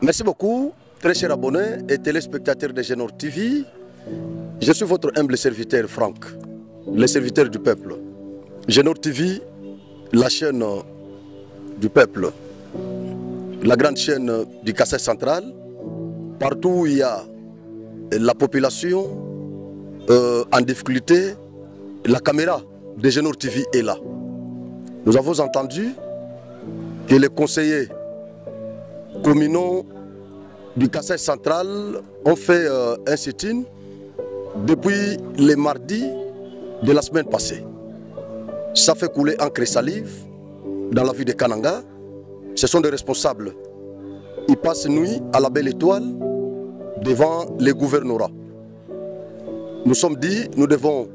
Merci beaucoup, très chers abonnés et téléspectateurs de Génor TV. Je suis votre humble serviteur Franck, le serviteur du peuple. Génor TV, la chaîne du peuple, la grande chaîne du Kassai central, partout où il y a la population en difficulté, la caméra de Génor TV est là. Nous avons entendu que les conseillers communaux du Kassai central ont fait un sit-in depuis le mardi de la semaine passée. Ça fait couler encre et salive dans la ville de Kananga. Ce sont des responsables. Ils passent nuit à la belle étoile devant les gouvernorats. Nous sommes dit, nous devons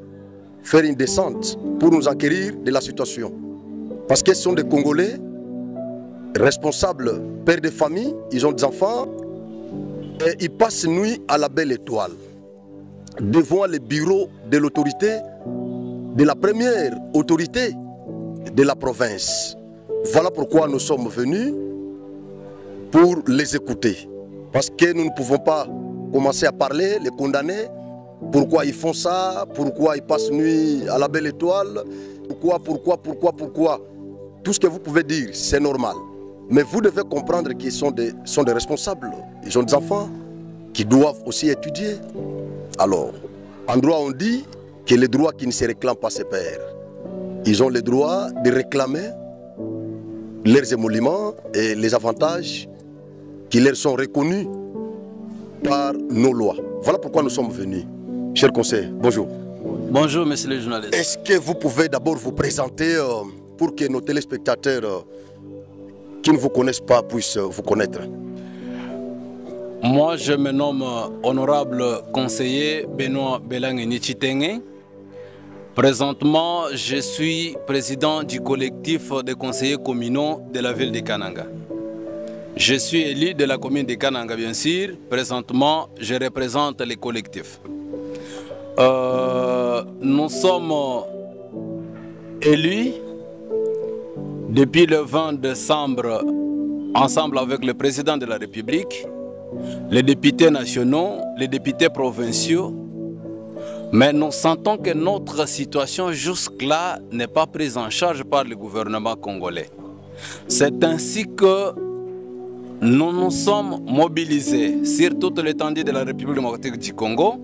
faire une descente pour nous enquérir de la situation. Parce qu'ils sont des Congolais, responsables, pères de famille, ils ont des enfants, et ils passent nuit à la belle étoile, devant les bureaux de l'autorité, de la première autorité de la province. Voilà pourquoi nous sommes venus pour les écouter. Parce que nous ne pouvons pas commencer à parler, les condamner. Pourquoi ils font ça? Pourquoi ils passent nuit à la belle étoile? Pourquoi? Tout ce que vous pouvez dire, c'est normal. Mais vous devez comprendre qu'ils sont des responsables. Ils ont des enfants qui doivent aussi étudier. Alors, en droit, on dit que les droits qui ne se réclament pas se perdent. Ils ont le droit de réclamer leurs émoluments et les avantages qui leur sont reconnus par nos lois. Voilà pourquoi nous sommes venus. Chers conseillers, bonjour. Bonjour, monsieur le journaliste. Est-ce que vous pouvez d'abord vous présenter pour que nos téléspectateurs qui ne vous connaissent pas puissent vous connaître? Moi, je me nomme honorable conseiller Benoît Belang-Nichitenge. Présentement, je suis président du collectif des conseillers communaux de la ville de Kananga. Je suis élu de la commune de Kananga, bien sûr. Présentement, je représente les collectifs. Nous sommes élus depuis le 20 décembre ensemble avec le président de la République, les députés nationaux, les députés provinciaux. Mais nous sentons que notre situation jusque-là n'est pas prise en charge par le gouvernement congolais. C'est ainsi que nous nous sommes mobilisés sur toute l'étendue de la République démocratique du Congo.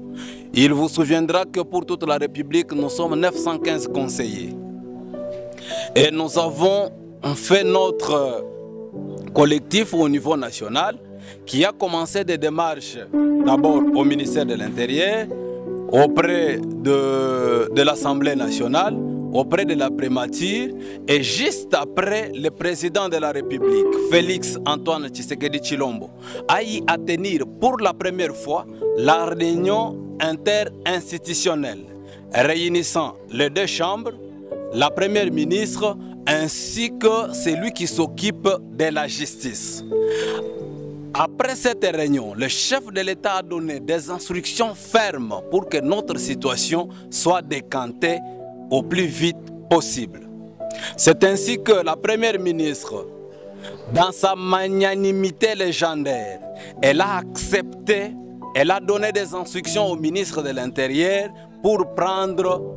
Il vous souviendra que pour toute la République, nous sommes 915 conseillers. Et nous avons fait notre collectif au niveau national qui a commencé des démarches d'abord au ministère de l'Intérieur, auprès de l'Assemblée nationale, auprès de la primature et juste après le président de la République, Félix Antoine Tshisekedi Tshilombo, a y à tenir pour la première fois la réunion interinstitutionnelle réunissant les deux chambres, la première ministre ainsi que celui qui s'occupe de la justice. Après cette réunion, le chef de l'État a donné des instructions fermes pour que notre situation soit décantée au plus vite possible. C'est ainsi que la première ministre, dans sa magnanimité légendaire, elle a accepté, elle a donné des instructions au ministre de l'Intérieur pour prendre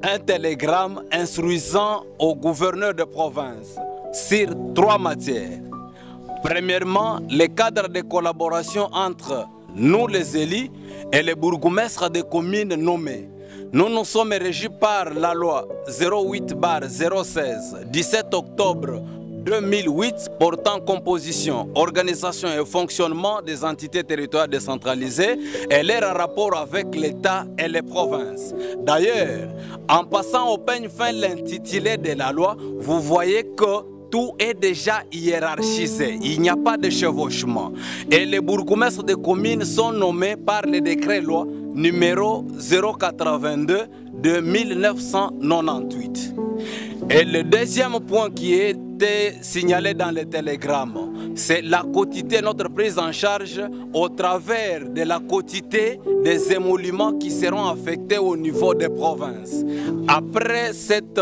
un télégramme instruisant au gouverneur de province sur 3 matières. Premièrement, les cadres de collaboration entre nous les élus et les bourgmestres des communes nommées. Nous nous sommes régis par la loi 08/016, 17 octobre 2008 portant composition, organisation et fonctionnement des entités territoriales décentralisées et leur rapport avec l'État et les provinces. D'ailleurs, en passant au peigne fin l'intitulé de la loi, vous voyez que tout est déjà hiérarchisé, il n'y a pas de chevauchement. Et les bourgmestres des communes sont nommés par le décret loi numéro 082 de 1998. Et le deuxième point qui est été signalé dans les télégrammes. C'est la quotité, notre prise en charge au travers de la quotité des émoluments qui seront affectés au niveau des provinces. Après cette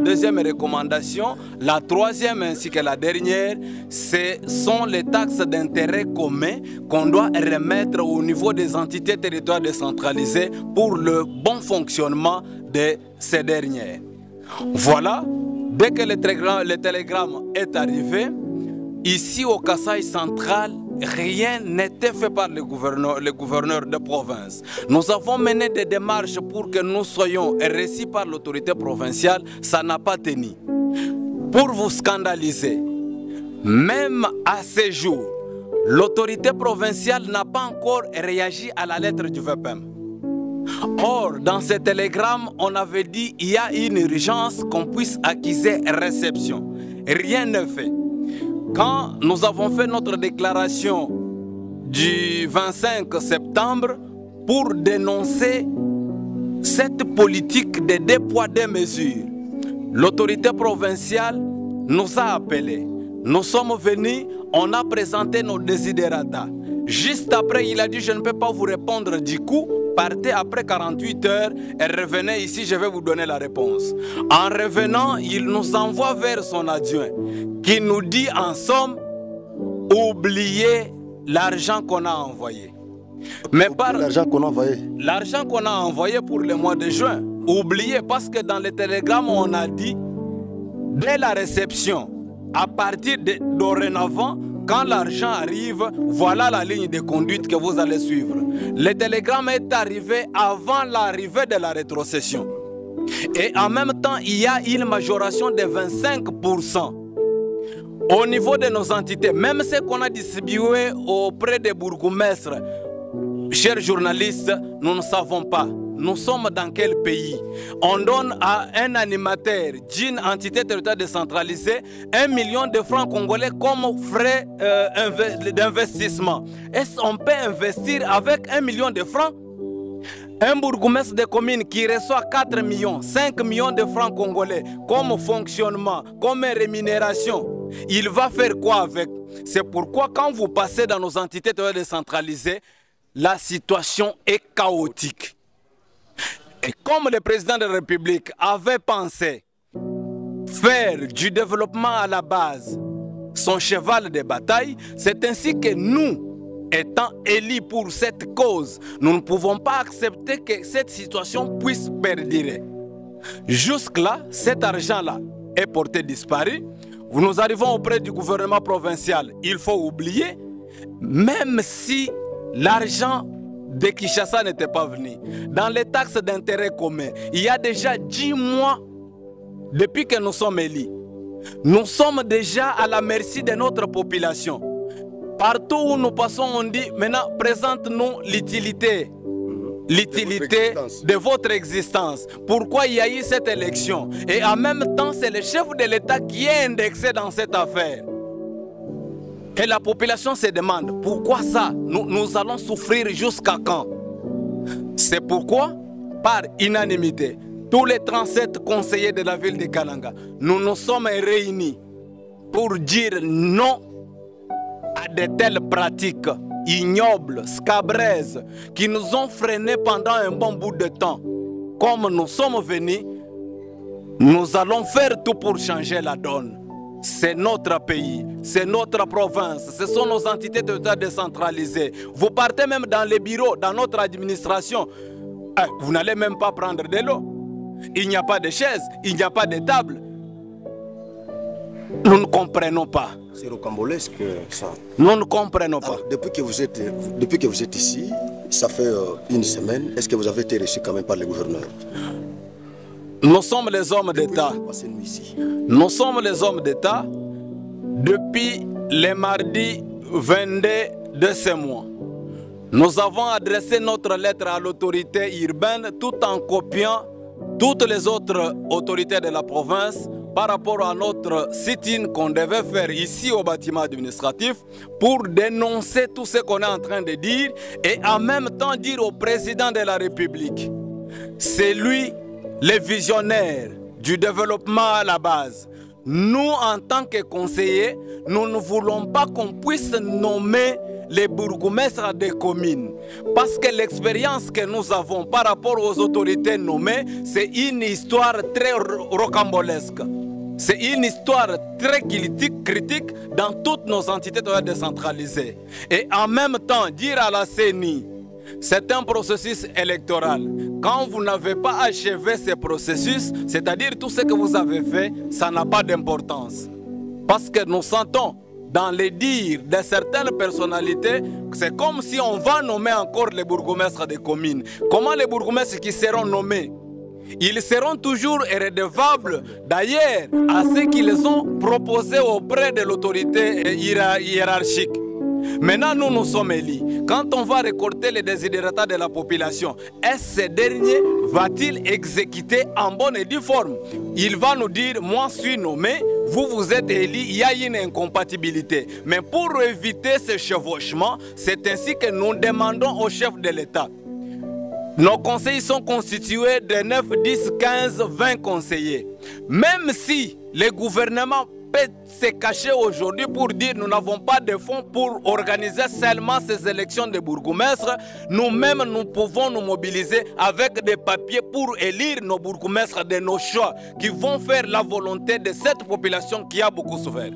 deuxième recommandation, la troisième ainsi que la dernière, ce sont les taxes d'intérêt commun qu'on doit remettre au niveau des entités territoriales décentralisées pour le bon fonctionnement de ces dernières. Voilà, dès que le télégramme est arrivé, ici au Kasaï central, rien n'était fait par le gouverneur de province. Nous avons mené des démarches pour que nous soyons reçus par l'autorité provinciale, ça n'a pas tenu. Pour vous scandaliser, même à ces jours, l'autorité provinciale n'a pas encore réagi à la lettre du VPM. Or, dans ce télégramme, on avait dit qu'il y a une urgence qu'on puisse acquiser réception. Rien n'est fait. Quand nous avons fait notre déclaration du 25 septembre pour dénoncer cette politique de deux poids, deux mesures, l'autorité provinciale nous a appelés. Nous sommes venus, on a présenté nos desiderata. Juste après, il a dit, je ne peux pas vous répondre du coup. Partez après 48 heures et revenez ici, je vais vous donner la réponse. En revenant, il nous envoie vers son adjoint qui nous dit en somme, oubliez l'argent qu'on a envoyé. Mais par l'argent qu'on a envoyé. L'argent qu'on a envoyé pour le mois de juin, oubliez parce que dans le télégramme, on a dit, dès la réception, à partir de dorénavant, quand l'argent arrive, voilà la ligne de conduite que vous allez suivre. Le télégramme est arrivé avant l'arrivée de la rétrocession. Et en même temps, il y a une majoration de 25%. Au niveau de nos entités, même ce qu'on a distribué auprès des bourgmestres, chers journalistes, nous ne savons pas. Nous sommes dans quel pays? On donne à un animateur d'une entité territoriale décentralisée 1 million de francs congolais comme frais d'investissement. Est-ce qu'on peut investir avec 1 million de francs? Un bourgmestre de commune qui reçoit 4 millions, 5 millions de francs congolais comme fonctionnement, comme rémunération, il va faire quoi avec? C'est pourquoi quand vous passez dans nos entités territoriales décentralisées, la situation est chaotique. Et comme le président de la République avait pensé faire du développement à la base son cheval de bataille, c'est ainsi que nous, étant élus pour cette cause, nous ne pouvons pas accepter que cette situation puisse perdurer. Jusque-là, cet argent-là est porté disparu. Nous arrivons auprès du gouvernement provincial. Il faut oublier, même si l'argent de Kinshasa n'était pas venu. Dans les taxes d'intérêt commun, il y a déjà 10 mois depuis que nous sommes élus. Nous sommes déjà à la merci de notre population. Partout où nous passons, on dit maintenant, présente-nous l'utilité. L'utilité de votre existence. Pourquoi il y a eu cette élection? Et en même temps, c'est le chef de l'État qui est indexé dans cette affaire. Et la population se demande, pourquoi ça? Nous allons souffrir jusqu'à quand? C'est pourquoi, par unanimité, tous les 37 conseillers de la ville de Kananga, nous nous sommes réunis pour dire non à de telles pratiques ignobles, scabreuses, qui nous ont freinés pendant un bon bout de temps. Comme nous sommes venus, nous allons faire tout pour changer la donne. C'est notre pays, c'est notre province, ce sont nos entités territoriales décentralisées. Vous partez même dans les bureaux, dans notre administration, vous n'allez même pas prendre de l'eau. Il n'y a pas de chaises, il n'y a pas de table. Nous ne comprenons pas. C'est rocambolesque ça. Nous ne comprenons pas. Alors, depuis que vous êtes ici, ça fait une semaine, est-ce que vous avez été reçu quand même par le gouverneur? Nous sommes les hommes d'État. Nous sommes les hommes d'État depuis le mardi 22 de ce mois. Nous avons adressé notre lettre à l'autorité urbaine tout en copiant toutes les autres autorités de la province par rapport à notre sit-in qu'on devait faire ici au bâtiment administratif pour dénoncer tout ce qu'on est en train de dire et en même temps dire au président de la République, c'est lui le visionnaire du développement à la base. nous, en tant que conseillers, nous ne voulons pas qu'on puisse nommer les bourgmestres des communes. Parce que l'expérience que nous avons par rapport aux autorités nommées, c'est une histoire très rocambolesque. C'est une histoire très critique dans toutes nos entités décentralisées. Et en même temps, dire à la CENI, c'est un processus électoral. Quand vous n'avez pas achevé ce processus, c'est-à-dire tout ce que vous avez fait, ça n'a pas d'importance. Parce que nous sentons dans les dires de certaines personnalités, c'est comme si on va nommer encore les bourgmestres des communes. Comment les bourgmestres qui seront nommés? Ils seront toujours redevables d'ailleurs à ce qu'ils ont proposé auprès de l'autorité hiérarchique. Maintenant, nous sommes élus. Quand on va récolter les désidératas de la population, est-ce ce dernier va-t-il exécuter en bonne et due forme? Il va nous dire, moi je suis nommé, vous êtes élu, il y a une incompatibilité. Mais pour éviter ce chevauchement, c'est ainsi que nous demandons au chef de l'État. Nos conseillers sont constitués de 9, 10, 15, 20 conseillers. Même si le gouvernement peut se cacher aujourd'hui pour dire nous n'avons pas de fonds pour organiser seulement ces élections de bourgmestres, nous-mêmes nous pouvons nous mobiliser avec des papiers pour élire nos bourgmestres de nos choix qui vont faire la volonté de cette population qui a beaucoup souffert.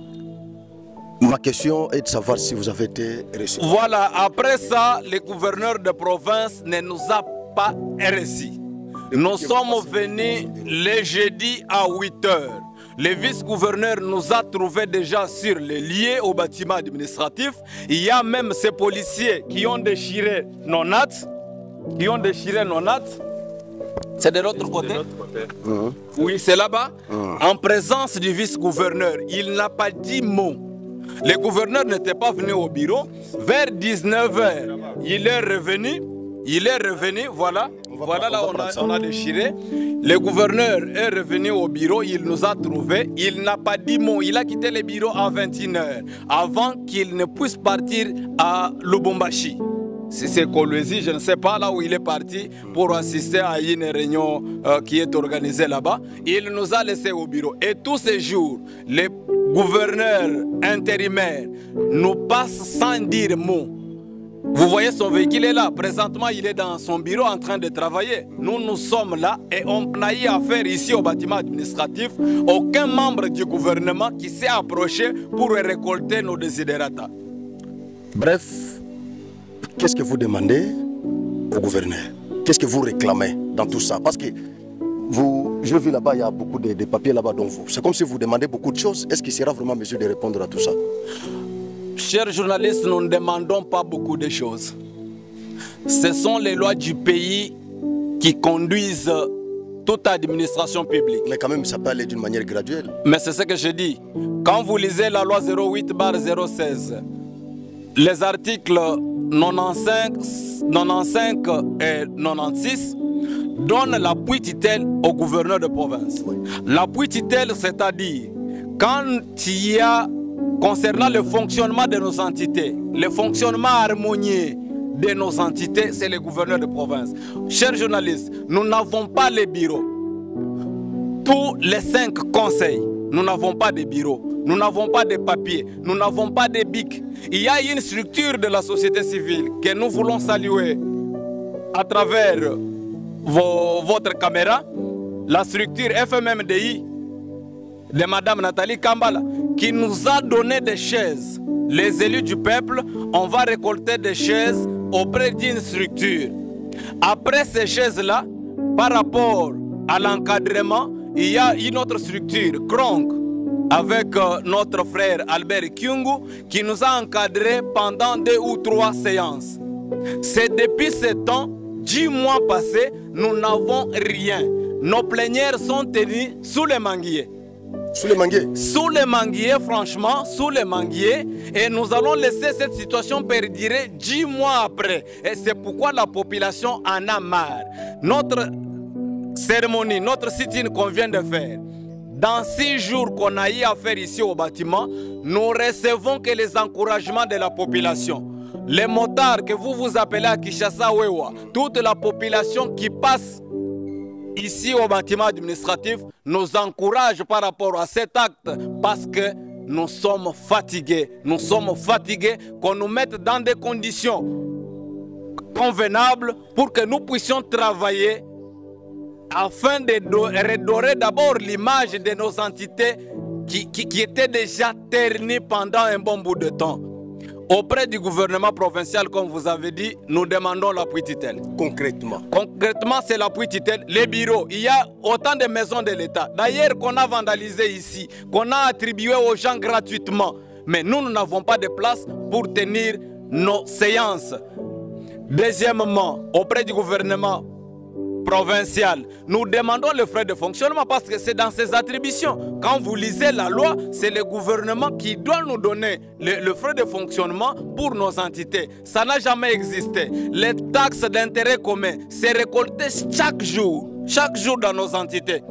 Ma question est de savoir si vous avez été reçu. Voilà, après ça, le gouverneur de province ne nous a pas reçus. Nous sommes venus le jeudi à 8 h. Le vice-gouverneur nous a trouvés déjà sur les lieux au bâtiment administratif. Il y a même ces policiers qui ont déchiré nos nattes. C'est de l'autre côté. Oui, c'est là-bas. En présence du vice-gouverneur, il n'a pas dit mot. Le gouverneur n'était pas venu au bureau. Vers 19 h, il est revenu. Voilà. Voilà là on a déchiré. Le gouverneur est revenu au bureau, il nous a trouvés. Il n'a pas dit mot. Il a quitté le bureau à 21 h avant qu'il ne puisse partir à Lubumbashi. Si c'est Kolwezi, je ne sais pas là où il est parti pour assister à une réunion qui est organisée là-bas. Il nous a laissés au bureau. Et tous ces jours, les gouverneurs intérimaires nous passent sans dire mot. Vous voyez, son véhicule est là. Présentement, il est dans son bureau en train de travailler. Nous sommes là et on n'a eu affaire ici au bâtiment administratif. Aucun membre du gouvernement qui s'est approché pour récolter nos désidératas. Bref, qu'est-ce que vous demandez au gouverneur? Qu'est-ce que vous réclamez dans tout ça? Parce que je vis là-bas, il y a beaucoup de papiers là-bas. Donc c'est comme si vous demandez beaucoup de choses. Est-ce qu'il sera vraiment en mesure de répondre à tout ça? Chers journalistes, nous ne demandons pas beaucoup de choses. Ce sont les lois du pays qui conduisent toute administration publique. Mais quand même, ça peut aller d'une manière graduelle. Mais c'est ce que je dis. Quand vous lisez la loi 08/016, les articles 95 et 96 donnent l'appui tutelle au gouverneur de province. Oui. L'appui tutelle, c'est-à-dire quand il y a concernant le fonctionnement de nos entités, le fonctionnement harmonieux de nos entités, c'est le gouverneur de province. Chers journalistes, nous n'avons pas les bureaux. Tous les 5 conseils, nous n'avons pas de bureaux, nous n'avons pas de papiers, nous n'avons pas de bics. Il y a une structure de la société civile que nous voulons saluer à travers votre caméra, la structure FMMDI de Madame Nathalie Kambala, qui nous a donné des chaises. Les élus du peuple, on va récolter des chaises auprès d'une structure. Après ces chaises-là, par rapport à l'encadrement, il y a une autre structure, Kronk, avec notre frère Albert Kyungu, qui nous a encadrés pendant 2 ou 3 séances. C'est depuis ce temps, 10 mois passés, nous n'avons rien. Nos plénières sont tenues sous les manguiers. Sous les manguiers? Sous les manguiers, franchement, sous les manguiers. Et nous allons laisser cette situation perdurer 10 mois après. Et c'est pourquoi la population en a marre. Notre cérémonie, notre sit-in qu'on vient de faire, dans 6 jours qu'on a eu à faire ici au bâtiment, nous recevons que les encouragements de la population. Les motards que vous appelez à Kinshasa, Wewa, toute la population qui passe ici au bâtiment administratif nous encourage par rapport à cet acte parce que nous sommes fatigués. Nous sommes fatigués qu'on nous mette dans des conditions convenables pour que nous puissions travailler afin de redorer d'abord l'image de nos entités qui étaient déjà ternies pendant un bon bout de temps. Auprès du gouvernement provincial, comme vous avez dit, nous demandons l'appui tutelle. Concrètement. Concrètement, c'est l'appui tutelle. Les bureaux, il y a autant de maisons de l'État. D'ailleurs, qu'on a vandalisé ici, qu'on a attribué aux gens gratuitement. Mais nous n'avons pas de place pour tenir nos séances. Deuxièmement, auprès du gouvernement provincial, nous demandons le frais de fonctionnement parce que c'est dans ses attributions. Quand vous lisez la loi, c'est le gouvernement qui doit nous donner le frais de fonctionnement pour nos entités. Ça n'a jamais existé. Les taxes d'intérêt commun, c'est récolté chaque jour dans nos entités.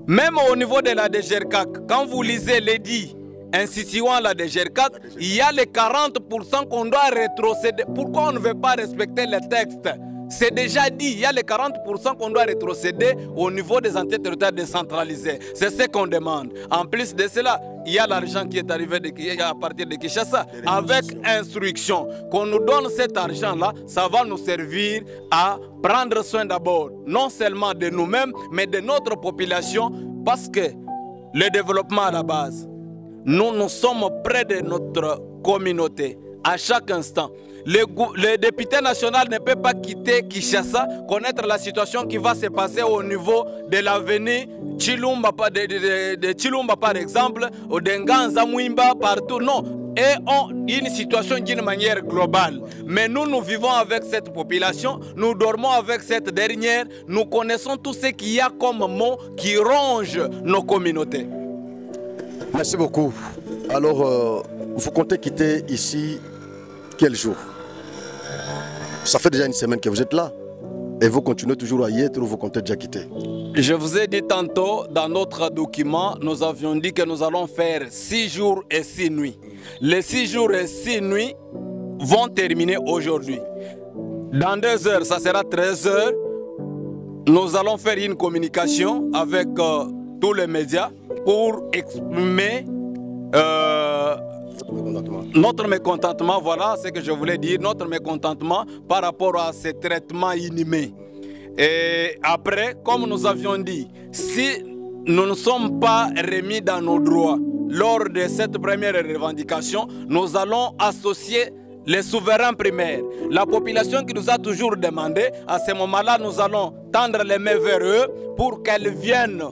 Même au niveau de la DGRCAC, quand vous lisez l'édit instituant la DGRCAC, il y a les 40% qu'on doit rétrocéder. Pourquoi on ne veut pas respecter les textes? C'est déjà dit, il y a les 40% qu'on doit rétrocéder au niveau des entités territoriales décentralisées. C'est ce qu'on demande. En plus de cela, il y a l'argent qui est arrivé à partir de Kinshasa. Avec instruction, qu'on nous donne cet argent-là, ça va nous servir à prendre soin d'abord, non seulement de nous-mêmes, mais de notre population, parce que le développement à la base, nous sommes près de notre communauté à chaque instant. Le député national ne peut pas quitter Kinshasa, connaître la situation qui va se passer au niveau de l'avenue Chilumba, de Chilumba par exemple, ou de Nganza Mouimba, partout. Non, et une situation d'une manière globale. Mais nous vivons avec cette population, nous dormons avec cette dernière, nous connaissons tout ce qu'il y a comme mots qui rongent nos communautés. Merci beaucoup. Alors, vous comptez quitter ici quel jour? Ça fait déjà une semaine que vous êtes là. Et vous continuez toujours à y être ou vous comptez déjà quitter? Je vous ai dit tantôt, dans notre document, nous avions dit que nous allons faire 6 jours et 6 nuits. Les 6 jours et 6 nuits vont terminer aujourd'hui. Dans 2 heures, ça sera 13 heures. Nous allons faire une communication avec tous les médias pour exprimer notre mécontentement, voilà ce que je voulais dire, notre mécontentement par rapport à ces traitements inhumains. Et après, comme nous avions dit, si nous ne sommes pas remis dans nos droits lors de cette première revendication, nous allons associer les souverains primaires, la population qui nous a toujours demandé. À ce moment-là, nous allons tendre les mains vers eux pour qu'elles viennent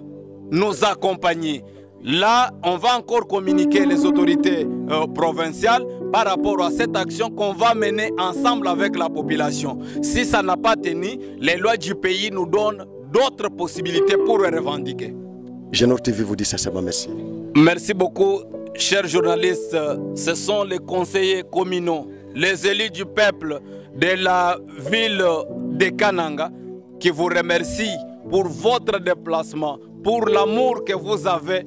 nous accompagner. Là, on va encore communiquer les autorités provinciales par rapport à cette action qu'on va mener ensemble avec la population. Si ça n'a pas tenu, les lois du pays nous donnent d'autres possibilités pour revendiquer. Génor TV vous dit sincèrement merci. Merci beaucoup, chers journalistes. Ce sont les conseillers communaux, les élus du peuple de la ville de Kananga qui vous remercient pour votre déplacement, pour l'amour que vous avez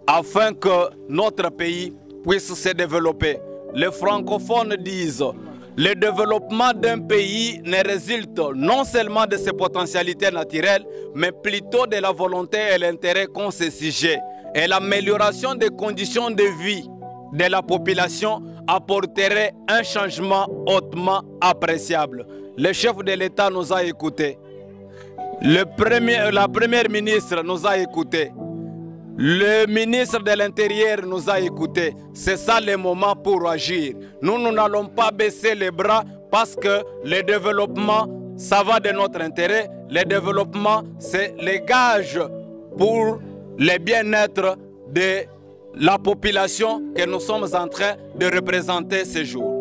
afin que notre pays puisse se développer. Les francophones disent: le développement d'un pays ne résulte non seulement de ses potentialités naturelles, mais plutôt de la volonté et l'intérêt qu'on se sujet. Et l'amélioration des conditions de vie de la population apporterait un changement hautement appréciable. Le chef de l'État nous a écoutés. La première ministre nous a écoutés. Le ministre de l'Intérieur nous a écoutés. C'est ça le moment pour agir. Nous n'allons pas baisser les bras parce que le développement, ça va de notre intérêt. Le développement, c'est le gage pour le bien-être de la population que nous sommes en train de représenter ce jour.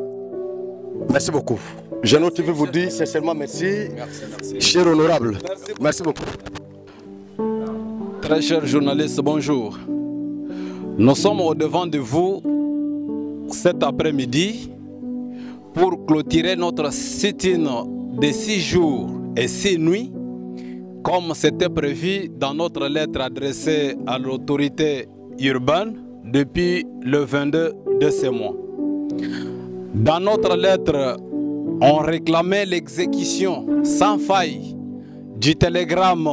Merci beaucoup. Génor TV vous dit sincèrement merci. Merci. Cher honorable. Merci beaucoup. Très chers journalistes, bonjour. Nous sommes au-devant de vous cet après-midi pour clôturer notre sit-in de 6 jours et 6 nuits, comme c'était prévu dans notre lettre adressée à l'autorité urbaine depuis le 22 de ce mois. Dans notre lettre, on réclamait l'exécution sans faille du télégramme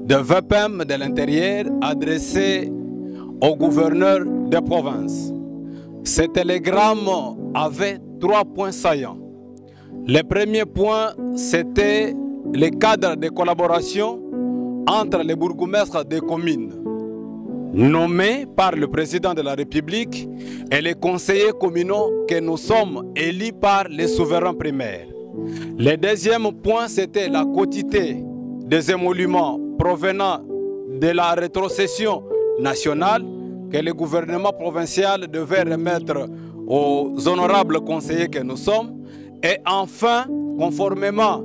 de VPM de l'Intérieur adressé au gouverneur des provinces. Ce télégramme avait 3 points saillants. Le premier point, c'était le cadre de collaboration entre les bourgmestres des communes nommés par le président de la République et les conseillers communaux que nous sommes élus par les souverains primaires. Le deuxième point, c'était la quotité des émoluments provenant de la rétrocession nationale que le gouvernement provincial devait remettre aux honorables conseillers que nous sommes. Et enfin, conformément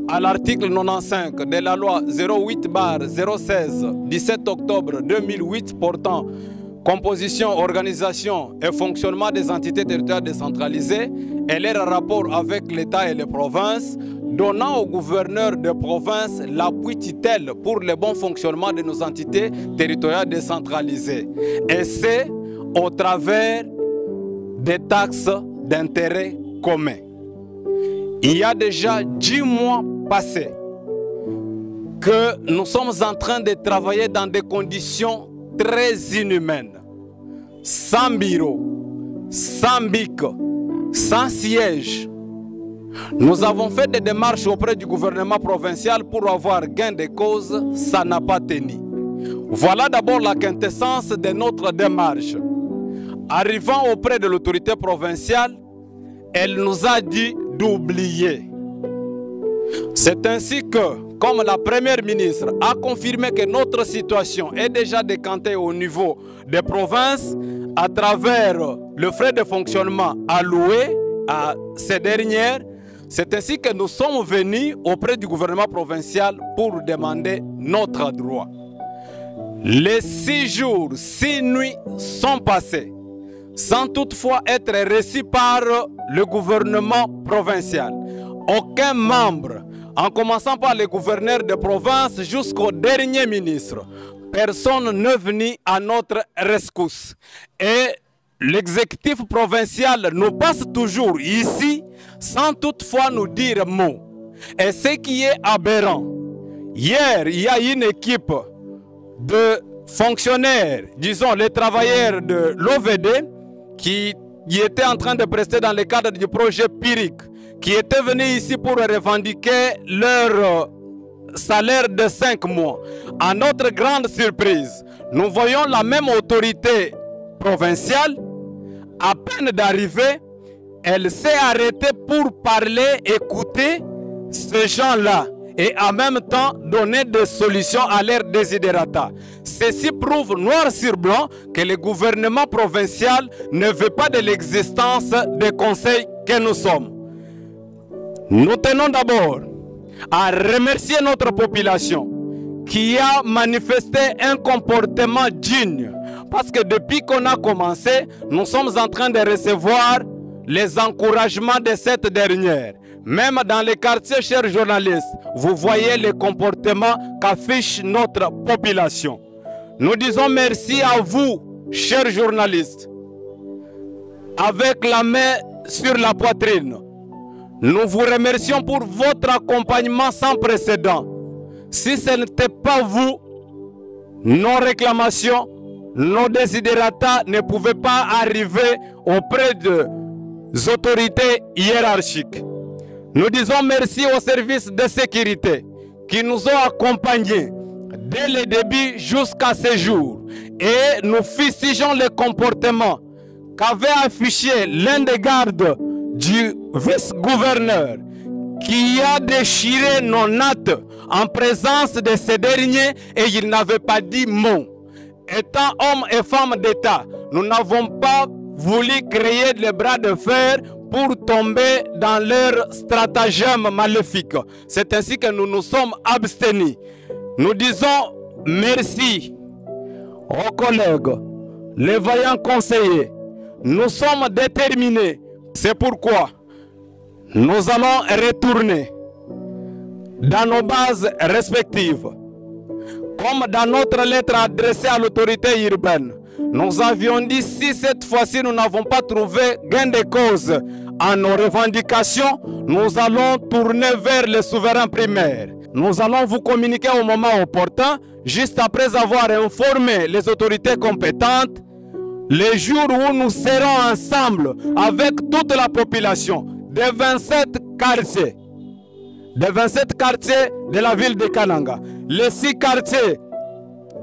à l'article 95 de la loi 08/016 17 octobre 2008 portant composition, organisation et fonctionnement des entités territoriales décentralisées et leur rapport avec l'État et les provinces, donnant au gouverneur de province l'appui tutelle pour le bon fonctionnement de nos entités territoriales décentralisées. Et c'est au travers des taxes d'intérêt commun. Il y a déjà 10 mois passés que nous sommes en train de travailler dans des conditions très inhumaines. Sans bureau, sans bic, sans siège. Nous avons fait des démarches auprès du gouvernement provincial pour avoir gain de cause, ça n'a pas tenu. Voilà d'abord la quintessence de notre démarche. Arrivant auprès de l'autorité provinciale, elle nous a dit d'oublier. C'est ainsi que, comme la première ministre a confirmé que notre situation est déjà décantée au niveau des provinces à travers le frais de fonctionnement alloué à ces dernières, c'est ainsi que nous sommes venus auprès du gouvernement provincial pour demander notre droit. Les 6 jours, 6 nuits sont passés sans toutefois être reçus par le gouvernement provincial. Aucun membre, en commençant par les gouverneurs de province jusqu'au dernier ministre, personne n'est venu à notre rescousse. Et l'exécutif provincial nous passe toujours ici sans toutefois nous dire mot. Et ce qui est aberrant, hier, il y a une équipe de fonctionnaires, disons les travailleurs de l'OVD, qui étaient en train de prester dans le cadre du projet Pyrrhic, qui étaient venus ici pour revendiquer leur salaire de 5 mois. À notre grande surprise, nous voyons la même autorité provinciale, à peine d'arriver, elle s'est arrêtée pour parler, écouter ces gens-là et en même temps donner des solutions à leurs desiderata. Ceci prouve noir sur blanc que le gouvernement provincial ne veut pas de l'existence des conseils que nous sommes. Nous tenons d'abord à remercier notre population qui a manifesté un comportement digne. Parce que depuis qu'on a commencé, nous sommes en train de recevoir les encouragements de cette dernière. Même dans les quartiers, chers journalistes, vous voyez le comportement qu'affiche notre population. Nous disons merci à vous, chers journalistes. Avec la main sur la poitrine, nous vous remercions pour votre accompagnement sans précédent. Si ce n'était pas vous, nos réclamations, nos desiderata ne pouvaient pas arriver auprès des autorités hiérarchiques. Nous disons merci aux services de sécurité qui nous ont accompagnés dès le début jusqu'à ce jour. Et nous fustigeons le comportement qu'avait affiché l'un des gardes du vice-gouverneur qui a déchiré nos nattes en présence de ces derniers et il n'avait pas dit mot. Étant hommes et femmes d'État, nous n'avons pas voulu créer les bras de fer pour tomber dans leur stratagème maléfique. C'est ainsi que nous nous sommes abstenus. Nous disons merci aux collègues, les vaillants conseillers. Nous sommes déterminés. C'est pourquoi nous allons retourner dans nos bases respectives. Comme dans notre lettre adressée à l'autorité urbaine, nous avions dit si cette fois-ci nous n'avons pas trouvé gain de cause à nos revendications, nous allons tourner vers les souverains primaires. Nous allons vous communiquer au moment opportun, juste après avoir informé les autorités compétentes, les jours où nous serons ensemble avec toute la population des 27 quartiers. Des 27 quartiers de la ville de Kananga, les 6 quartiers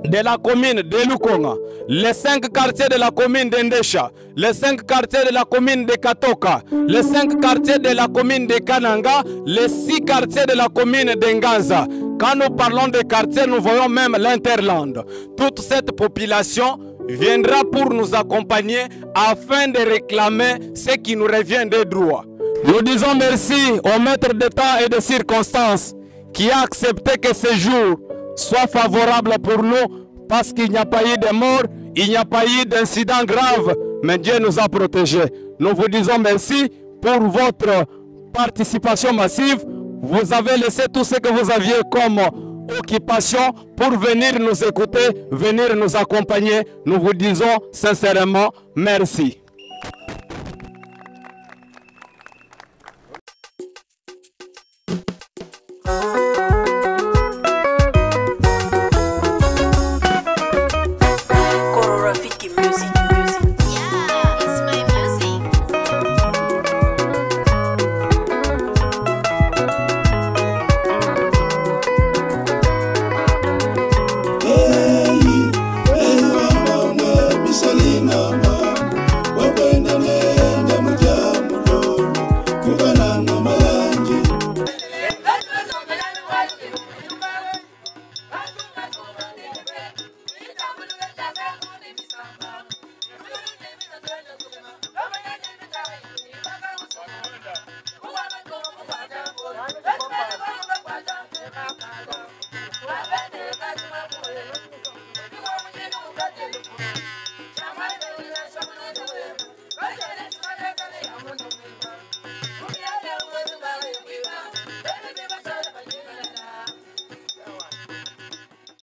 de la commune de Lukonga, les 5 quartiers de la commune d'Endesha, les 5 quartiers de la commune de Katoka, les 5 quartiers de la commune de Kananga, les 6 quartiers de la commune d'Engaza. Quand nous parlons de quartiers, nous voyons même l'Interland. Toute cette population viendra pour nous accompagner afin de réclamer ce qui nous revient des droits. Nous disons merci au maître de temps et de circonstances qui a accepté que ce jour soit favorable pour nous parce qu'il n'y a pas eu de mort, il n'y a pas eu d'incident grave, mais Dieu nous a protégés. Nous vous disons merci pour votre participation massive. Vous avez laissé tout ce que vous aviez comme occupation pour venir nous écouter, venir nous accompagner. Nous vous disons sincèrement merci.